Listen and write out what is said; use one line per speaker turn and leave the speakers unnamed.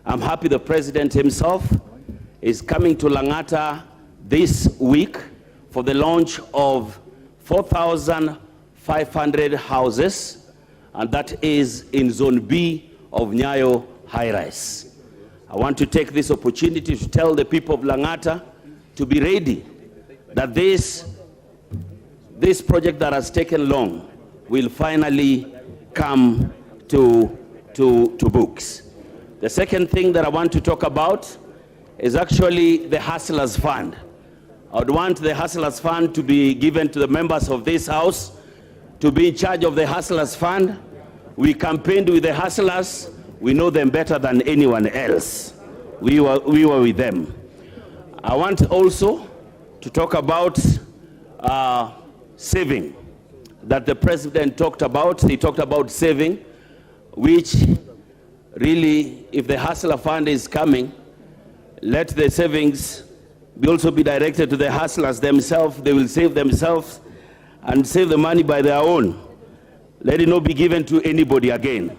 I'm happy the President himself is coming to Lang'ata this week for the launch of 4,500 houses, and that is in Zone B of Nyayo High Rise. I want to take this opportunity to tell the people of Lang'ata to be ready, that this project that has taken long will finally come to books. The second thing that I want to talk about is actually the Hustlers Fund. I would want the Hustlers Fund to be given to the members of this House to be in charge of the Hustlers Fund. We campaigned with the Hustlers. We know them better than anyone else. We were with them. I want also to talk about saving that the President talked about. He talked about saving, which really, if the Hustler Fund is coming, let the savings also be directed to the hustlers themselves. They will save themselves and save the money by their own. Let it not be given to anybody again.